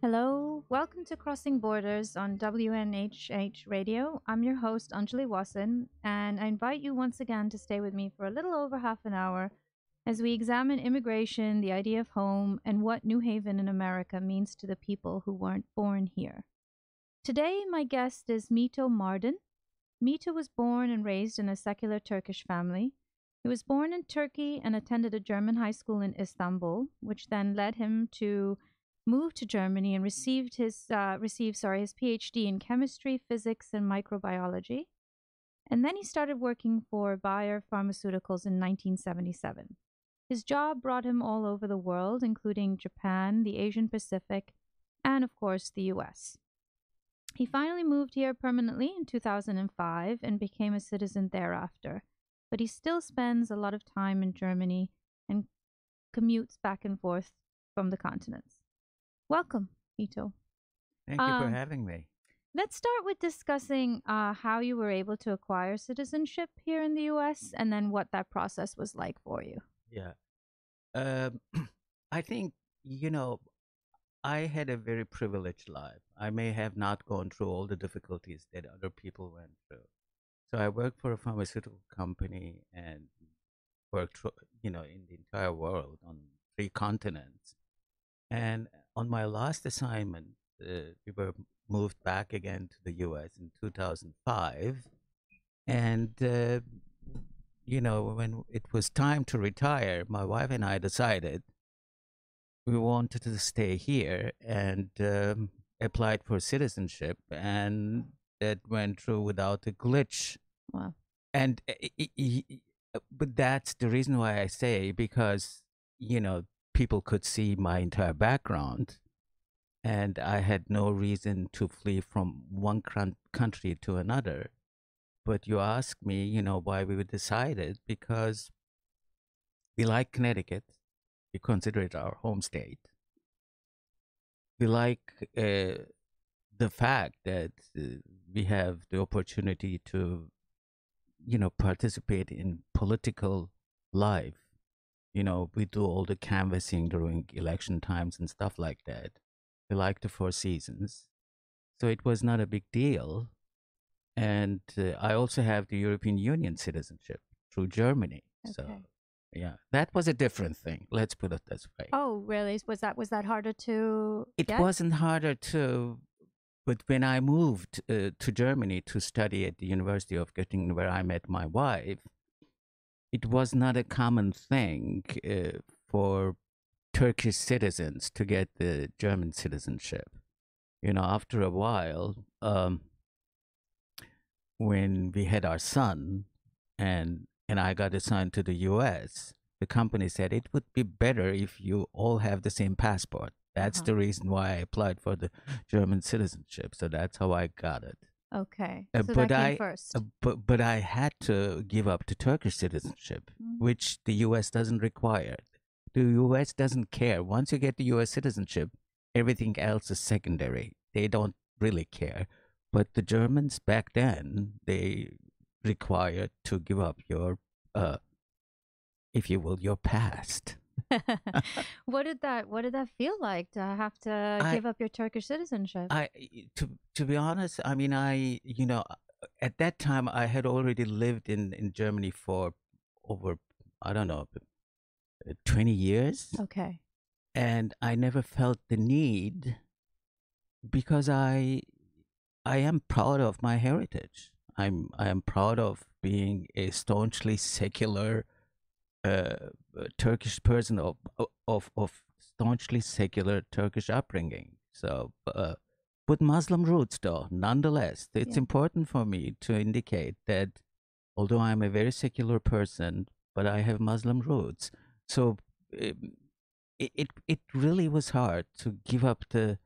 Hello, welcome to Crossing Borders on WNHH Radio. I'm your host, Anjali Wasan, and I invite you once again to stay with me for a little over half an hour as we examine immigration, the idea of home, and what New Haven in America means to the people who weren't born here. Today, my guest is Mito Mardin. Mito was born and raised in a secular Turkish family. He was born in Turkey and attended a German high school in Istanbul, which then led him to move to Germany and received his PhD in chemistry, physics, and microbiology. And then he started working for Bayer Pharmaceuticals in 1977. His job brought him all over the world, including Japan, the Asian Pacific, and of course the US. He finally moved here permanently in 2005 and became a citizen thereafter. But he still spends a lot of time in Germany and commutes back and forth from the continents. Welcome, Mito. Thank you for having me. Let's start with discussing how you were able to acquire citizenship here in the US and then what that process was like for you. Yeah. I think, I had a very privileged life. I may have not gone through all the difficulties that other people went through. So I worked for a pharmaceutical company and worked, in the entire world on 3 continents. And on my last assignment, we were moved back again to the US in 2005. And, when it was time to retire, my wife and I decided we wanted to stay here and applied for citizenship. And that went through without a glitch. Wow. And, but that's the reason why I say, because, people could see my entire background, and I had no reason to flee from one country to another. But you ask me, why we decided, because we like Connecticut. We consider it our home state. We like the fact that we have the opportunity to, participate in political life. We do all the canvassing during election times and stuff like that. We like the 4 seasons. So it was not a big deal. And I also have the European Union citizenship through Germany. Okay. So, yeah, that was a different thing. Let's put it this way. Oh, really? Was that harder to It get? wasn't harder to, but when I moved to Germany to study at the University of Göttingen, where I met my wife, it was not a common thing for Turkish citizens to get the German citizenship. After a while, when we had our son and I got assigned to the US, the company said it would be better if you all have the same passport. That's the reason why I applied for the German citizenship. So that's how I got it. Okay. Uh, So but that came I, first. but I had to give up the Turkish citizenship, which the US doesn't require. The US doesn't care. Once you get the US citizenship, everything else is secondary. They don't really care. But the Germans back then, they required to give up your, if you will, your past. What did that feel like to have to give up your Turkish citizenship? To be honest, I mean, at that time I had already lived in Germany for over, I don't know, 20 years. Okay. And I never felt the need, because I am proud of my heritage. I am proud of being a staunchly secular Turkish person of staunchly secular Turkish upbringing. So, but Muslim roots, though, nonetheless, it's Yeah. important for me to indicate that although I'm a very secular person, but I have Muslim roots. So it really was hard to give up the.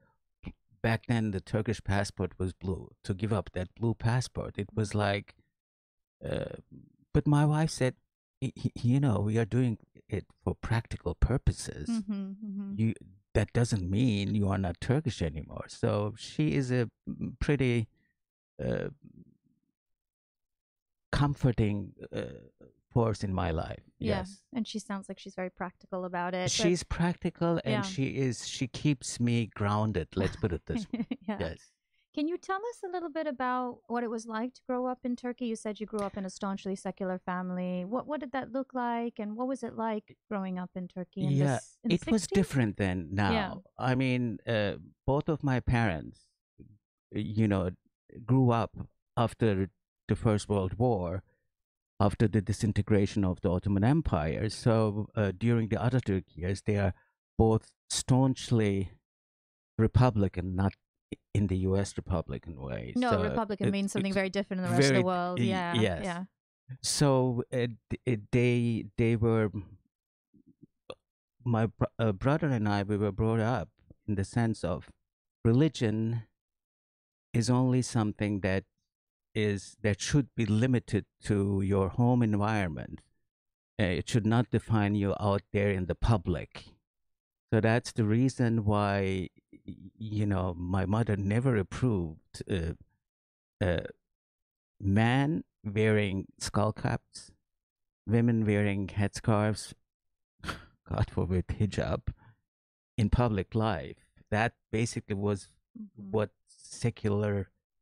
Back then, the Turkish passport was blue. To give up that blue passport, it was like but my wife said, you know, we are doing it for practical purposes. You That doesn't mean you are not Turkish anymore. So she is a pretty uh, comforting force in my life. Yeah. Yes. And she sounds like she's very practical about it. But She's practical and yeah. she keeps me grounded. Let's put it this way. Yeah. Yes. Can you tell us a little bit about what it was like to grow up in Turkey? You said you grew up in a staunchly secular family. What did that look like, and what was it like growing up in Turkey in Yeah, this in the it was 60s? different than Yeah. now. I mean, both of my parents, you know, grew up after the First World War, after the disintegration of the Ottoman Empire. So during the Ataturk years, they are both staunchly Republican, not in the U.S. Republican way. No, So Republican means something it's very different in the rest of the very world. Yeah, yes. yeah. So they were my brother and I. We were brought up in the sense of religion is only something that should be limited to your home environment. It should not define you out there in the public. So that's the reason why, you know, my mother never approved man wearing skull caps, women wearing headscarves, God forbid hijab, in public life. That basically was what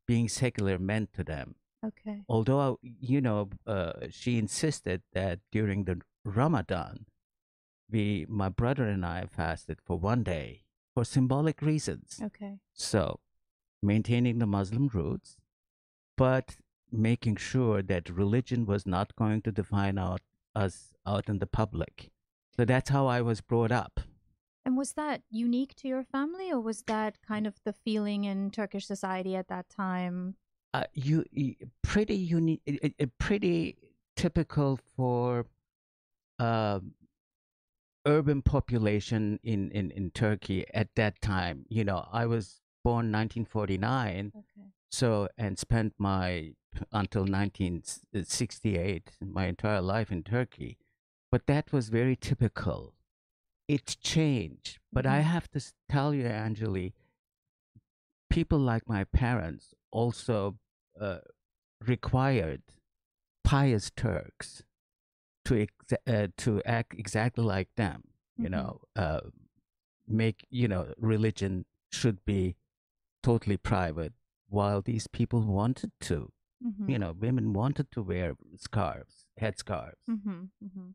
being secular meant to them. Okay. Although, you know, she insisted that during the Ramadan, my brother and I fasted for 1 day for symbolic reasons. Okay. So, maintaining the Muslim roots, but making sure that religion was not going to define us out in the public. So that's how I was brought up. And was that unique to your family, or was that kind of the feeling in Turkish society at that time? Pretty unique, pretty typical for uh, urban population in Turkey at that time. You know, I was born 1949, Okay. so and spent my until 1968 my entire life in Turkey, but that was very typical. It changed, but I have to tell you, Anjali, people like my parents also required pious Turks to act exactly like them. You know, make religion should be totally private, while these people wanted to. You know, women wanted to wear scarves, headscarves,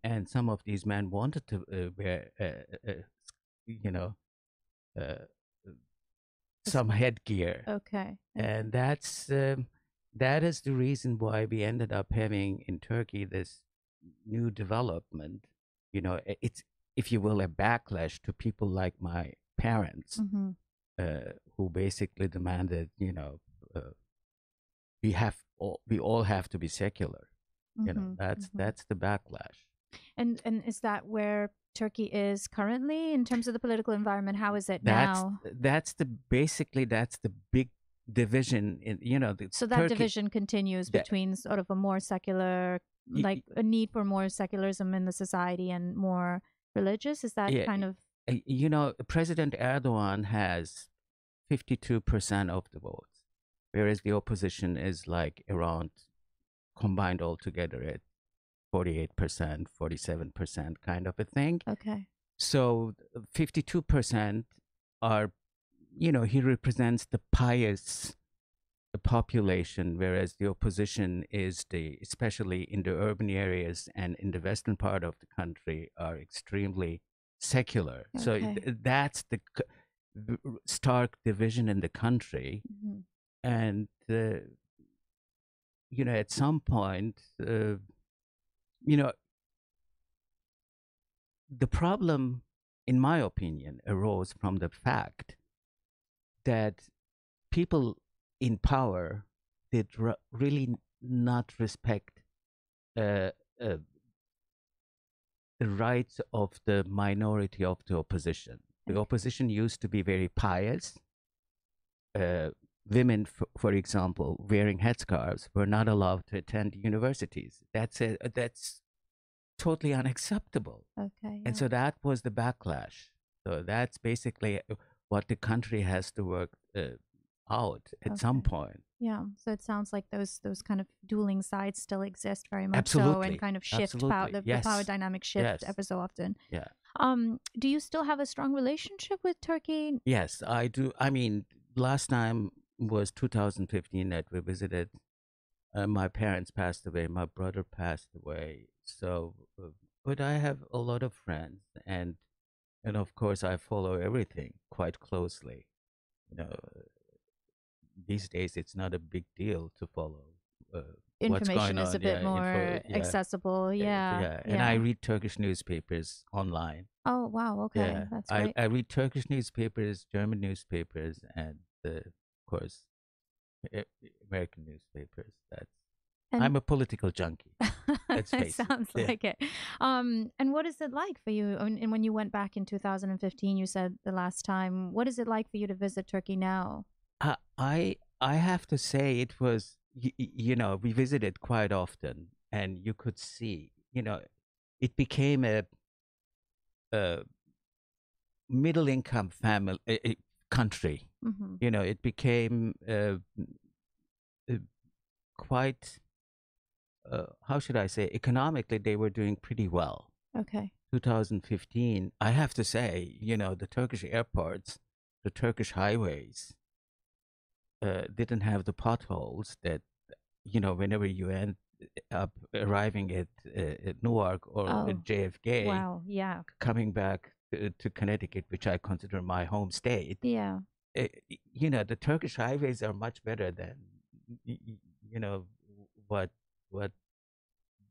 and some of these men wanted to wear, you know, uh, some headgear. Okay. And that is the reason why we ended up having in Turkey this new development. You know, it's, if you will, a backlash to people like my parents, who basically demanded, you know, we all have to be secular. You know, that's the backlash. And is that where Turkey is currently in terms of the political environment? How is it That's now? that's the basically that's the big division in, you know, So that Turkey, division continues between sort of a more secular, like a need for more secularism in the society and more religious. Is that yeah, kind of you know, President Erdogan has 52% of the votes, whereas the opposition is like around, combined all together, at 48%, 47% kind of a thing. okay? So 52% are, you know, he represents the pious population, whereas the opposition is especially in the urban areas and in the western part of the country, are extremely secular. So Okay. that's the stark division in the country. And, you know, at some point, you know, the problem, in my opinion, arose from the fact that people in power did really not respect uh, uh, the rights of the minority of the opposition. The opposition used to be very pious, uh, women, for example, wearing headscarves were not allowed to attend universities. That's totally unacceptable. Okay, And yeah. so that was the backlash. So that's basically what the country has to work out at some Okay. point. Yeah. So it sounds like those kind of dueling sides still exist very much so, and Absolutely. kind of shift power, Absolutely. the power Yes. dynamic shift Yes. ever so often. Yeah. Do you still have a strong relationship with Turkey? Yes, I do. I mean, last time was 2015 that we visited. My parents passed away. My brother passed away. So, but I have a lot of friends, and of course, I follow everything quite closely. You know, these days it's not a big deal to follow uh, what's Information going is a on. bit Yeah, more yeah, accessible. Yeah. yeah. And I Yeah. read Turkish newspapers online. Oh, wow. Okay. Yeah, That's I great. I read Turkish newspapers, German newspapers, and of course a- American newspapers. That's And I'm a political junkie. Let's it face it. sounds Yeah. like it. And what is it like for you? And when you went back in 2015, you said the last time, what is it like for you to visit Turkey now? I have to say it was we visited quite often, and you could see it became a middle income family country. Mm-hmm. It became uh, quite how should I say, economically they were doing pretty well. Okay. 2015, I have to say, the Turkish airports, the Turkish highways didn't have the potholes that whenever you end up arriving at Newark or Oh, at JFK, wow. Yeah. coming back to Connecticut, which I consider my home state. Yeah. The Turkish highways are much better than y- y- you know what what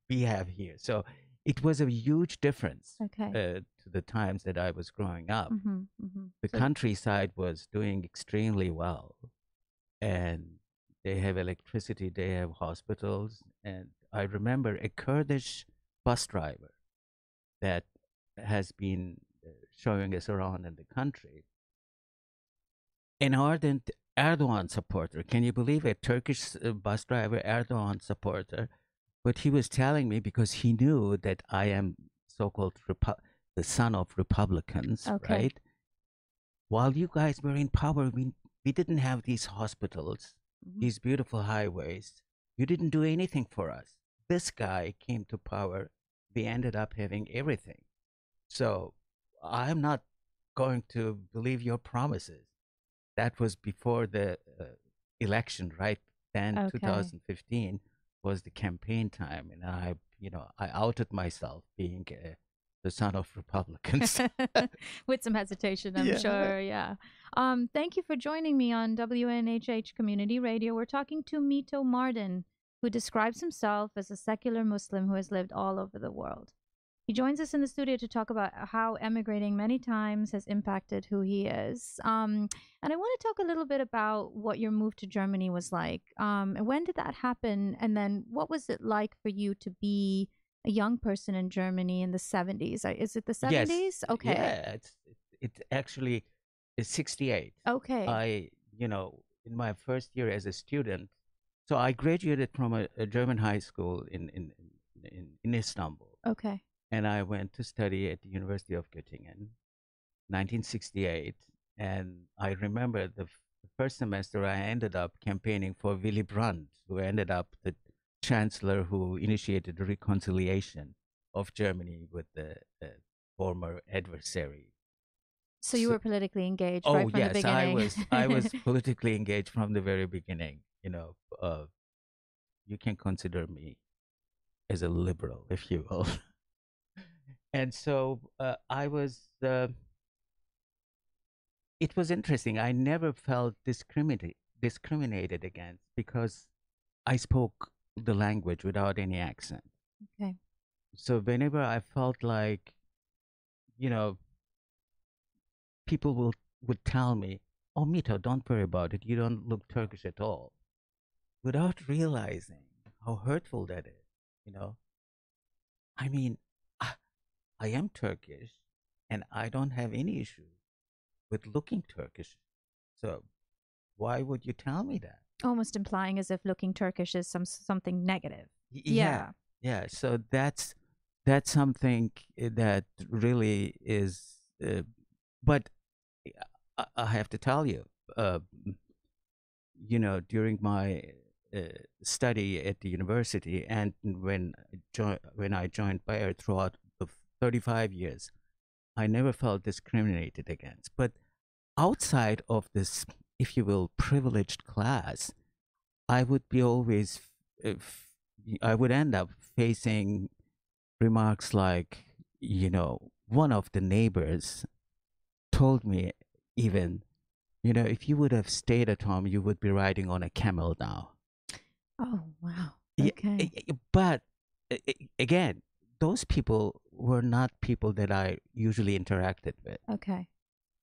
we have here. So it was a huge difference Okay. to the times that I was growing up. Mm-hmm. Mm-hmm. The So, countryside was doing extremely well, and they have electricity, they have hospitals. And I remember a Kurdish bus driver that has been showing us around in the country, an ardent Erdogan supporter. Can you believe a Turkish bus driver, Erdogan supporter? But he was telling me, because he knew that I am so-called the son of Republicans, okay. right? While you guys were in power, we didn't have these hospitals, Mm-hmm. these beautiful highways. You didn't do anything for us. This guy came to power. We ended up having everything. So I'm not going to believe your promises. That was before the election, right? Then Okay. 2015 was the campaign time, and I outed myself being the son of Republicans. With some hesitation, I'm Yeah. sure. Yeah. Thank you for joining me on WNHH Community Radio. We're talking to Mito Mardin, who describes himself as a secular Muslim who has lived all over the world. He joins us in the studio to talk about how emigrating many times has impacted who he is. And I want to talk a little bit about what your move to Germany was like. And when did that happen? And then what was it like for you to be a young person in Germany in the 70s? Is it the Yes. 70s? Okay. Yeah. It actually is 68. Okay. I in my first year as a student, so I graduated from a German high school in Istanbul, Okay. and I went to study at the University of Göttingen, 1968. And I remember the first semester I ended up campaigning for Willy Brandt, who ended up the chancellor who initiated the reconciliation of Germany with the former adversary. So you So, were politically engaged oh right from the yes, I beginning. was I was politically engaged from the very beginning. You can consider me as a liberal, if you will. And so I was. It was interesting. I never felt discriminated against because I spoke the language without any accent. Okay. So whenever I felt like, you know, people would tell me, "Oh, Mito, don't worry about it. You don't look Turkish at all," without realizing how hurtful that is. You know, I mean, I, I am Turkish, and I don't have any issue with looking Turkish. So why would you tell me that? Almost implying as if looking Turkish is something negative. Yeah, Yeah. yeah. So that's something that really is. But I have to tell you, uh, during my study at the university, and when I joined Bayer throughout the 35 years, I never felt discriminated against. But outside of this, if you will, privileged class, I would be always, if I would end up facing remarks like, one of the neighbors told me even, if you would have stayed at home, you would be riding on a camel now. Oh, wow. Yeah, Okay. but again, those people were not people that I usually interacted with. Okay.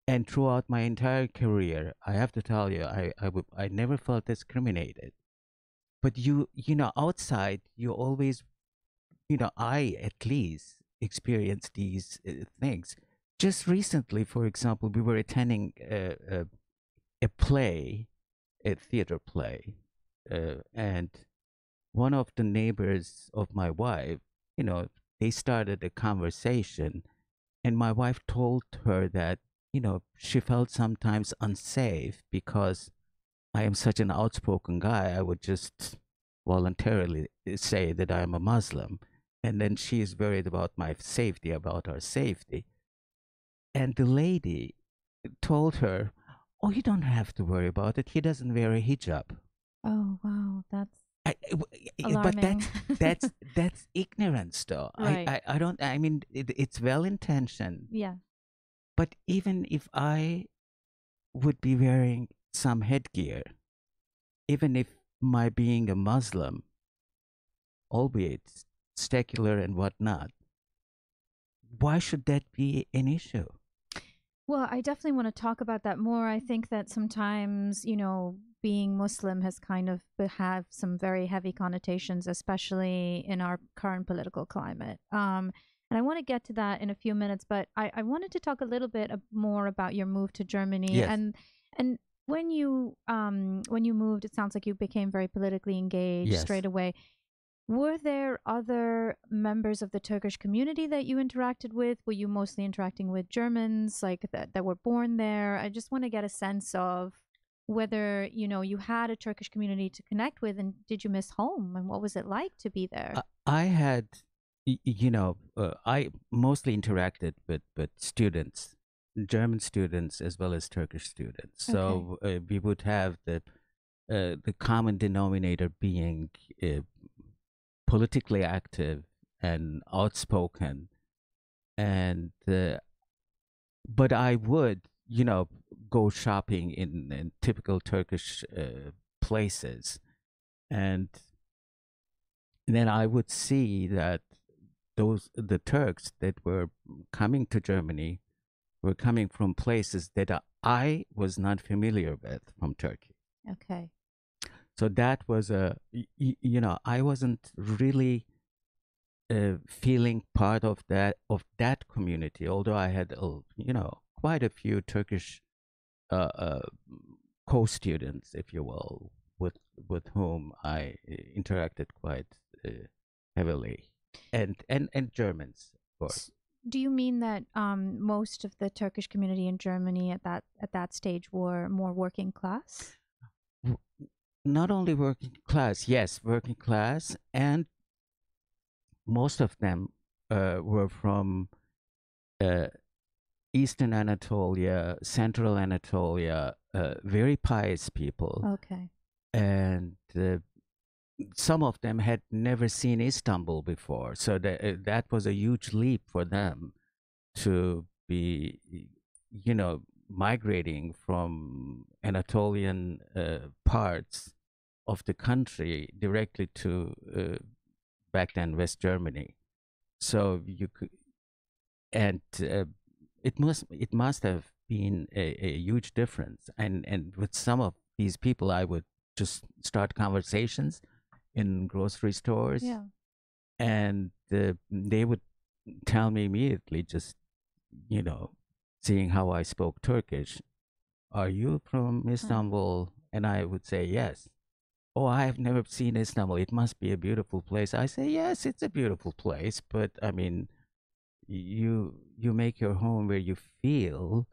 And throughout my entire career, I have to tell you, I never felt discriminated. But outside, you always, I at least experience these things. Just recently, for example, we were attending a play, a theater play, and one of the neighbors of my wife, they started a conversation, and my wife told her that, she felt sometimes unsafe because I am such an outspoken guy. I would just voluntarily say that I am a Muslim. And then she is worried about my safety, about our safety. And the lady told her, "Oh, you don't have to worry about it. He doesn't wear a hijab." Oh, wow. That's But alarming. that's ignorance, though. Right. I don't. I mean, it's well intentioned. Yeah. But even if I would be wearing some headgear, even if my being a Muslim, albeit secular and whatnot, why should that be an issue? Well, I definitely want to talk about that more. I think that sometimes, being Muslim has kind of have some very heavy connotations, especially in our current political climate. And I want to get to that in a few minutes, but I wanted to talk a little bit more about your move to Germany Yes, and when you moved, it sounds like you became very politically engaged yes. straight away. Were there other members of the Turkish community that you interacted with? Were you mostly interacting with Germans like that were born there? I just want to get a sense of whether, you had a Turkish community to connect with and did you miss home and what was it like to be there? I had, I mostly interacted with students, German students as well as Turkish students. Okay. So we would have the common denominator being politically active and outspoken, and but I would, go shopping in typical Turkish places, and then I would see that the Turks that were coming to Germany were coming from places that I was not familiar with from Turkey. Okay. So that was I wasn't really feeling part of that community, although I had quite a few Turkish uh, uh, co-students, if you will, with whom I interacted quite heavily, and Germans, of course. S- Do you mean that most of the Turkish community in Germany at that stage were more working class? W- Not only working class, yes, working class, and most of them were from uh, Eastern Anatolia, Central Anatolia, very pious people, Okay. and some of them had never seen Istanbul before, so that was a huge leap for them to be, migrating from Anatolian parts of the country directly to back then West Germany. So you could, and it must have been a huge difference. And with some of these people, I would just start conversations in grocery stores, Yeah. and they would tell me immediately, just you know, seeing how I spoke Turkish, "Are you from Huh. Istanbul?" And I would say, yes. Oh, I've never seen Istanbul. It must be a beautiful place. I say, yes, it's a beautiful place. But I mean, you make your home where you feel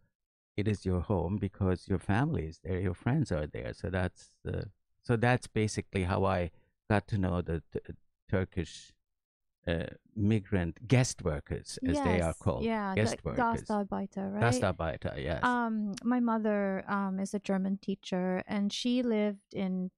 it is your home because your family is there, your friends are there. So that's basically how I got to know the Turkish migrant guest workers, as they are Yes, called, yeah, guest workers. Gastarbeiter, right? Gastarbeiter, yes. My mother is a German teacher, and she lived in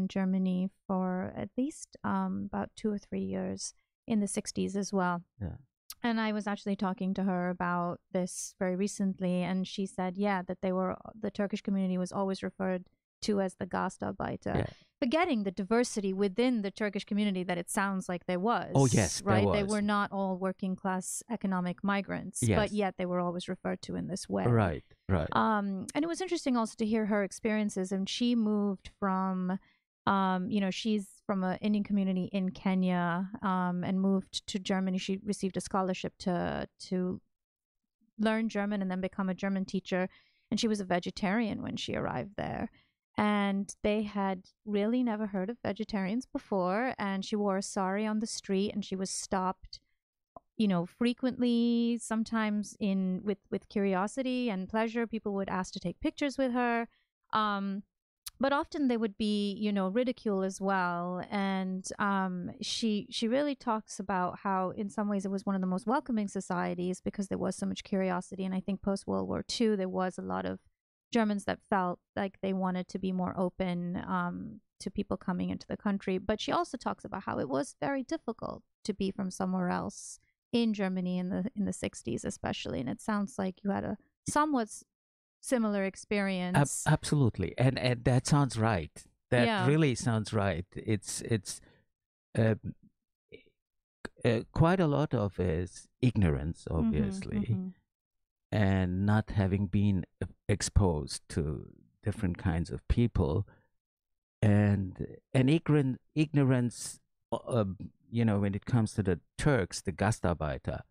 Germany for at least about 2 or 3 years in the 60s as well. Yeah. And I was actually talking to her about this very recently, and she said, yeah, that the Turkish community was always referred to as the Gastarbeiter, Yeah. forgetting the diversity within the Turkish community that it sounds like there was. Oh, yes, there right? They was. were not all working class economic migrants, but Yes. yet they were always referred to in this way. Right, right. And it was interesting also to hear her experiences. And she moved from, she's from an Indian community in Kenya, and moved to Germany. She received a scholarship to learn German and then become a German teacher. And she was a vegetarian when she arrived there. And they had really never heard of vegetarians before. And she wore a sari on the street, and she was stopped, frequently, sometimes with curiosity and pleasure. People would ask to take pictures with her. But often they would be, ridicule as well. And she really talks about how, in some ways, it was one of the most welcoming societies because there was so much curiosity. And I think post World War II, there was a lot of Germans that felt like they wanted to be more open to people coming into the country. But she also talks about how it was very difficult to be from somewhere else in Germany in the 60s, especially. And it sounds like you had a somewhat similar experience. Absolutely, and that sounds right. That Yeah. really sounds right. It's uh, quite a lot of is ignorance, obviously, and not having been exposed to different kinds of people, and ignorance. When it comes to the Turks, the Gastarbeiter,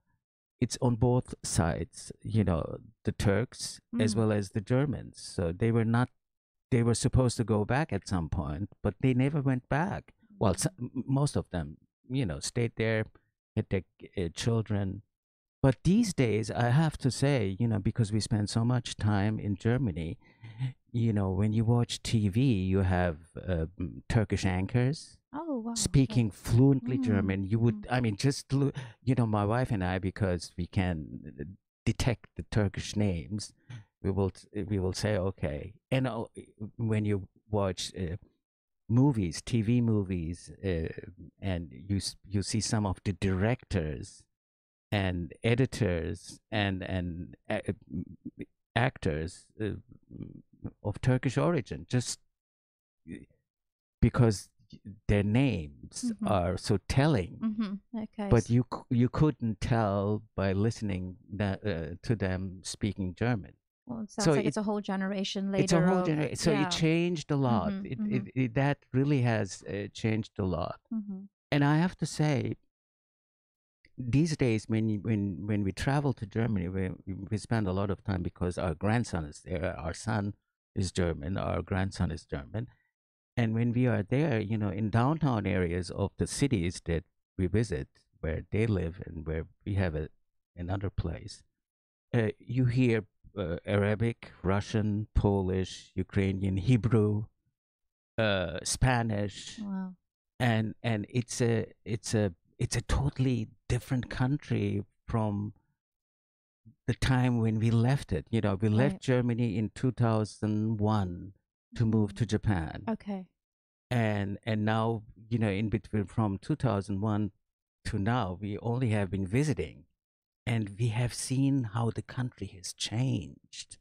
it's on both sides. The Turks as well as the Germans. So they were supposed to go back at some point, but they never went back. Well, most of them, stayed there, had their children. But these days, I have to say, because we spend so much time in Germany, when you watch TV, you have Turkish anchors. Oh, wow. Speaking fluently German, you would, Mm. I mean, just look, my wife and I, because we can detect the Turkish names, we will say, okay. And when you watch movies, TV movies, and you see some of the directors and editors and actors of Turkish origin, just because their names are so telling. Okay. But you couldn't tell by listening to them speaking German. Well, it sounds So like it's a whole generation later. It's a whole generation. So yeah. it changed a lot. That really has changed a lot. And I have to say, these days, when we travel to Germany, we spend a lot of time because our grandson is there. Our son is German. Our grandson is German. And when we are there, in downtown areas of the cities that we visit, where they live and where we have another place, you hear Arabic, Russian, Polish, Ukrainian, Hebrew, Spanish. Wow. And it's a totally different country from the time when we left it. We left Germany in 2001 to move to Japan. Okay. And now, in between from 2001 to now, we only have been visiting, and we have seen how the country has changed.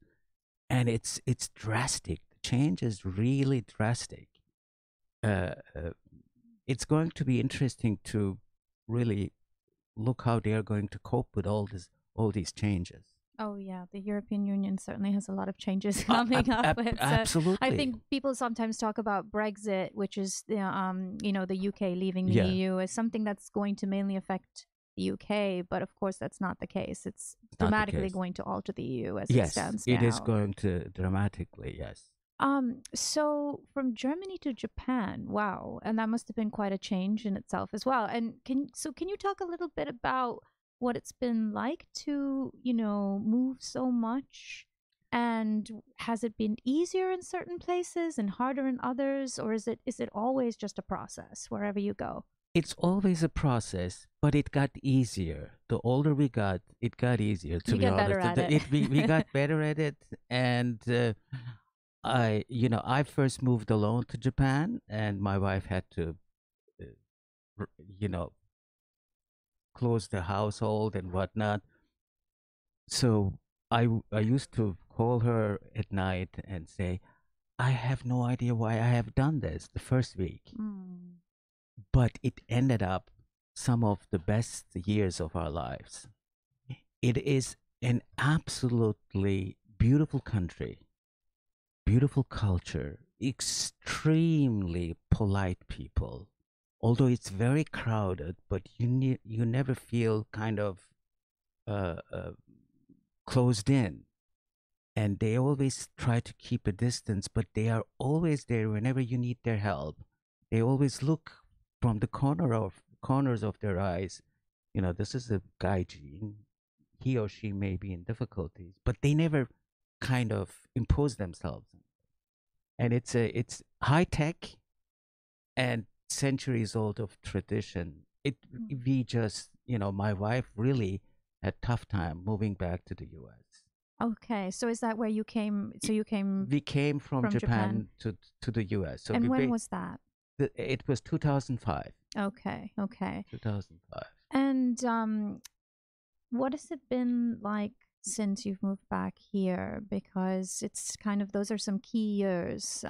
And it's drastic. The change is really drastic. It's going to be interesting to really look how they are going to cope with all these changes. Oh yeah, the European Union certainly has a lot of changes coming up. Absolutely. I think people sometimes talk about Brexit, which is the UK leaving the EU, as something that's going to mainly affect the UK. But of course, that's not the case. It's dramatically going to alter the EU as it stands now. Yes, it is going to dramatically. Yes. So from Germany to Japan, wow, and that must have been quite a change in itself as well. And can you talk a little bit about what it's been like to, move so much? And has it been easier in certain places and harder in others, or is it always just a process wherever you go? It's always a process, but it got easier. The older we got, it got easier. To You be get better honest, at it. we got better at it, and I first moved alone to Japan, and my wife had to, uh, r- you know, close the household and whatnot. So I used to call her at night and say, I have no idea why I have done this the first week, Mm. but it ended up some of the best years of our lives. It is an absolutely beautiful country, beautiful culture, extremely polite people. Although it's very crowded, but you never feel kind of uh, uh, closed in. And they always try to keep a distance, but they are always there whenever you need their help. They always look from the corners of their eyes. This is a gaijin. He or she may be in difficulties, but they never kind of impose themselves. And it's high tech and centuries old of tradition. We just, my wife really had tough time moving back to the U.S. Okay, so is that where you came? So you came We came from from Japan, Japan to the U.S. So and when was that? it was 2005. Okay, okay. 2005. And what has it been like since you've moved back here? Because it's kind of those are some key years,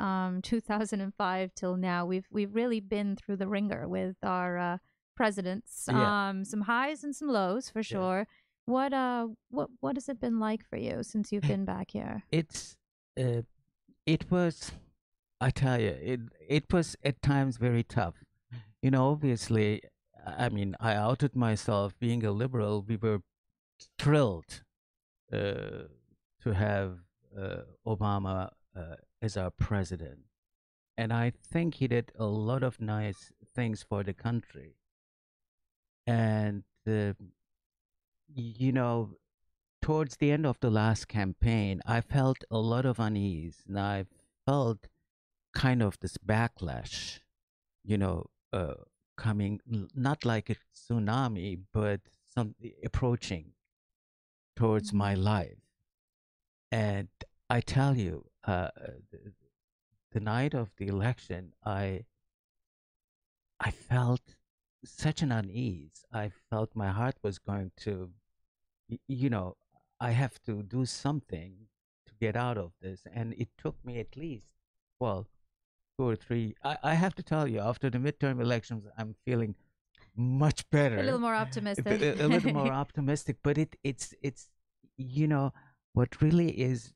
2005 till now. We've really been through the ringer with our presidents. Yeah. Some highs and some lows for Yeah. sure. What has it been like for you since you've been back here? It's uh, it was, I tell you, it was at times very tough. Obviously, I mean, I outed myself being a liberal. We were thrilled to have Obama as our president. And I think he did a lot of nice things for the country. And, you know, towards the end of the last campaign, I felt a lot of unease, and I felt kind of this backlash, you know, coming, not like a tsunami, but some approaching towards Mhm. my life. And I tell you, the night of the election, I felt such an unease. I felt my heart was going to, you know, I have to do something to get out of this. And it took me at least, well, 2 or 3. I have to tell you, after the midterm elections, I'm feeling much A little better, more optimistic. a little more optimistic. But it's you know, what really is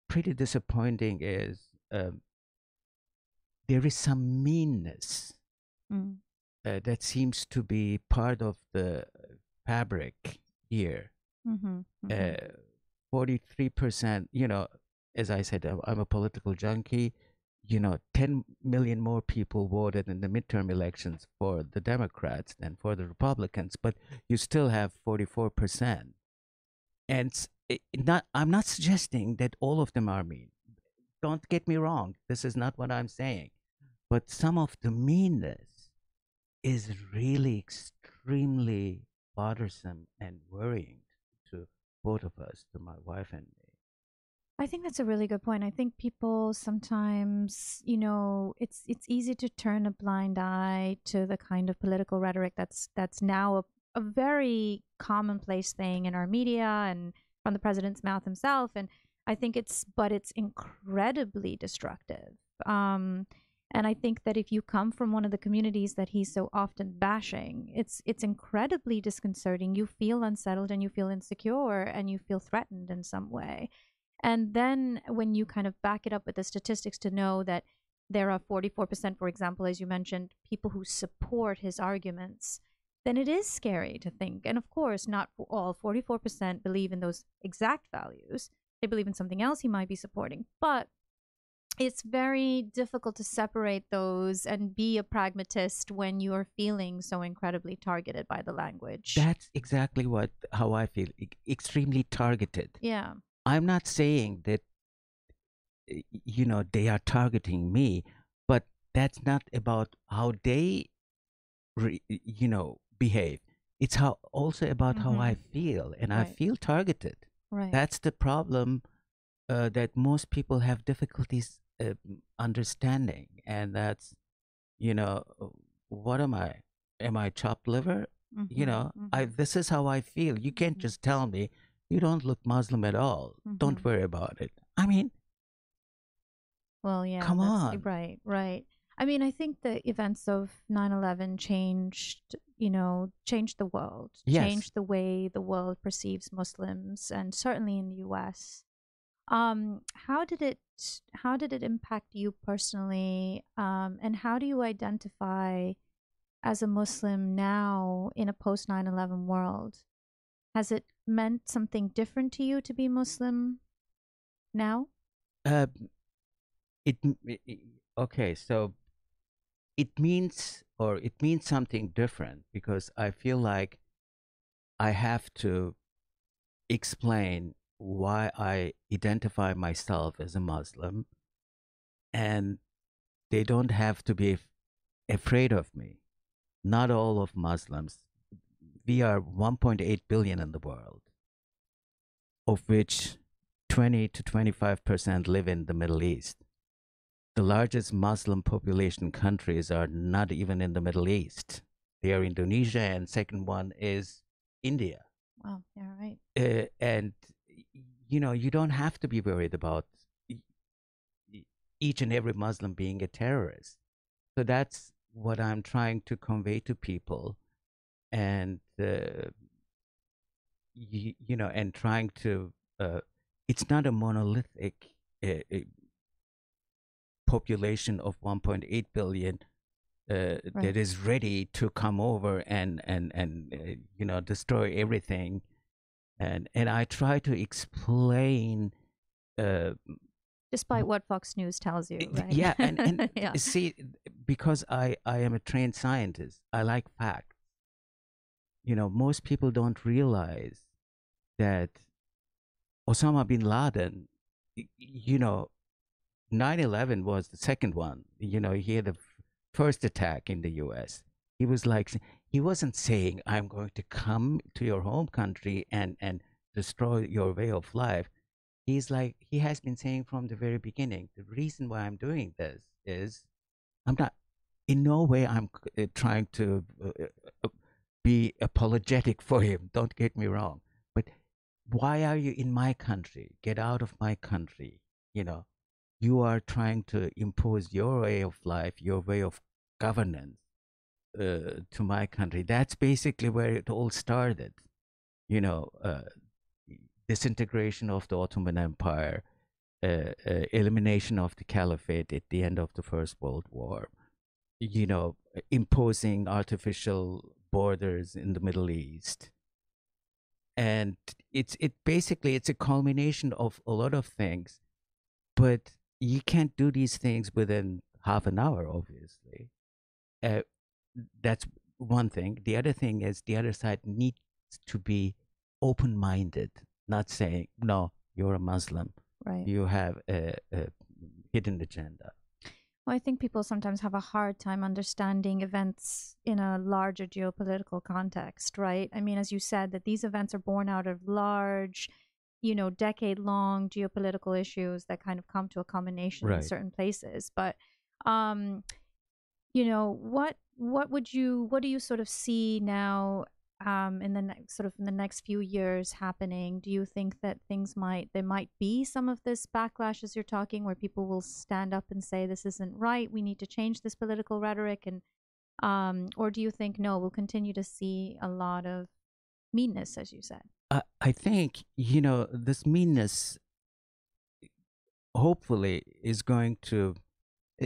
pretty disappointing is there is some meanness Mm. that seems to be part of the fabric here. Mm-hmm. Mm-hmm. Uh, 43%, as I said, I'm a political junkie. 10 million more people voted in the midterm elections for the Democrats than for the Republicans, but you still have 44%. And I'm not suggesting that all of them are mean. Don't get me wrong. This is not what I'm saying. But some of the meanness is really extremely bothersome and worrying to both of us, to my wife and me. I think that's a really good point. I think people sometimes, it's easy to turn a blind eye to the kind of political rhetoric that's now a very commonplace thing in our media and from the president's mouth himself. And I think it's incredibly destructive. And I think that if you come from one of the communities that he's so often bashing, it's incredibly disconcerting. You feel unsettled and you feel insecure and you feel threatened in some way. And then when you kind of back it up with the statistics to know that there are 44%, for example, as you mentioned, people who support his arguments, then it is scary to think. And of course, not all 44% believe in those exact values. They believe in something else he might be supporting. But it's very difficult to separate those and be a pragmatist when you are feeling so incredibly targeted by the language. That's exactly what how I feel. Extremely targeted. Yeah. I'm not saying that they are targeting me, but that's not about how they behave. It's how also about how I Mm-hmm. feel, and I Right. feel targeted. Right. That's the problem that most people have difficulties understanding, and that's you know, uh, what am I? Am I chopped liver? Mm-hmm. I Mm-hmm. this is how I feel. You can't Mm-hmm. just tell me you don't look Muslim at all. Mm-hmm. Don't worry about it. I mean, Well, yeah, come that's on. right, right. I mean, I think the events of 9/11 changed, changed the world, Yes. changed the way the world perceives Muslims, and certainly in the US. How did it impact you personally? And how do you identify as a Muslim now in a post 9/11 world? Has it meant something different to you to be Muslim now? Uh, okay. So it means something different because I feel like I have to explain why I identify myself as a Muslim, and they don't have to be afraid of me. Not all of Muslims. We are 1.8 billion in the world, of which 20 to 25% live in the Middle East. The largest Muslim population countries are not even in the Middle East. They are Indonesia, and second one is India. Wow, yeah, right. And you don't have to be worried about e- each and every Muslim being a terrorist. So that's what I'm trying to convey to people, and and trying to. It's not a monolithic population of 1.8 billion that Right. is ready to come over and destroy everything. And I try to explain. Uh, Despite what Fox News tells you, right? yeah, and Yeah. see, because I am a trained scientist, I like facts. Most people don't realize that Osama bin Laden, you know, 9/11 was the second one. He had the first attack in the US. He was like, he wasn't saying, I'm going to come to your home country and destroy your way of life. He's like, he has been saying from the very beginning, the reason why I'm doing this is I'm not, in no way I'm trying to uh, be apologetic for him. Don't get me wrong. But why are you in my country? Get out of my country. You know, you are trying to impose your way of life, your way of governance to my country. That's basically where it all started. You know, disintegration of the Ottoman Empire, elimination of the caliphate at the end of the First World War, imposing artificial borders in the Middle East. And it's a culmination of a lot of things, but you can't do these things within half an hour, obviously. Uh, that's one thing. The other thing is the other side needs to be open minded, not saying, no, you're a Muslim, Right. you have a hidden agenda. Well, I think people sometimes have a hard time understanding events in a larger geopolitical context, right? I mean, as you said, that these events are born out of large, decade long geopolitical issues that kind of come to a culmination in Right. certain places. But um, what do you sort of see now in the next sort of in the next few years happening? Do you think that there might be some of this backlash as you're talking, where people will stand up and say this isn't right, we need to change this political rhetoric, and or do you think no, we'll continue to see a lot of meanness, as you said? I think, this meanness hopefully is going to,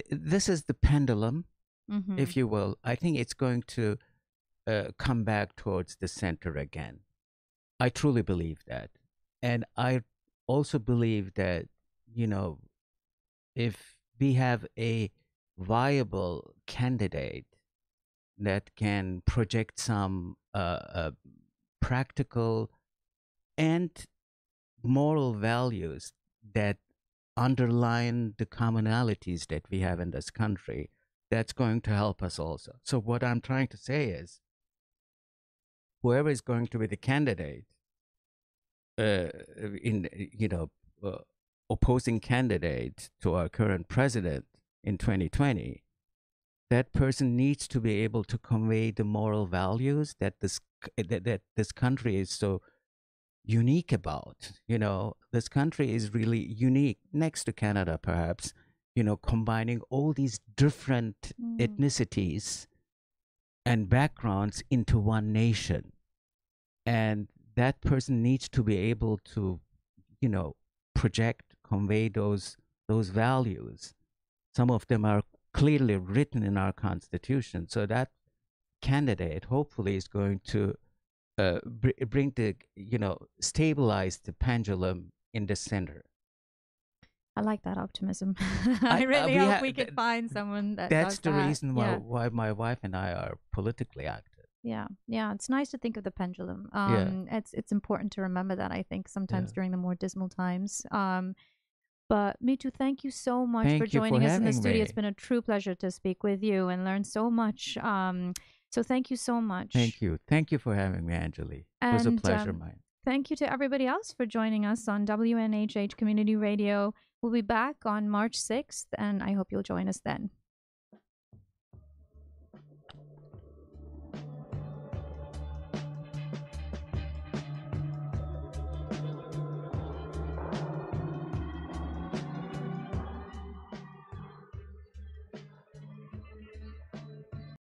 this is the pendulum, Mm-hmm. if you will. I think it's going to come back towards the center again. I truly believe that. And I also believe that, you know, if we have a viable candidate that can project some practical and moral values that underline the commonalities that we have in this country, that's going to help us also. So what I'm trying to say is, whoever is going to be the candidate, in opposing candidate to our current president in 2020, that person needs to be able to convey the moral values that this country is so unique about. This country is really unique, next to Canada perhaps, combining all these different ethnicities and backgrounds into one nation. And that person needs to be able to, project, convey those values. Some of them are clearly written in our constitution. So that candidate hopefully is going to bring the, stabilize the pendulum in the center. I like that optimism. I really hope we could find someone that that's does the that. reason why my wife and I are politically active. Yeah, it's nice to think of the pendulum. Yeah. It's important to remember that, I think, sometimes during the more dismal times. But Mito, thank you so much for joining us in the studio. It's been a true pleasure to speak with you and learn so much. So thank you so much. Thank you for having me, Anjali. It was a pleasure, mine. Thank you to everybody else for joining us on WNHH Community Radio. We'll be back on March 6th, and I hope you'll join us then.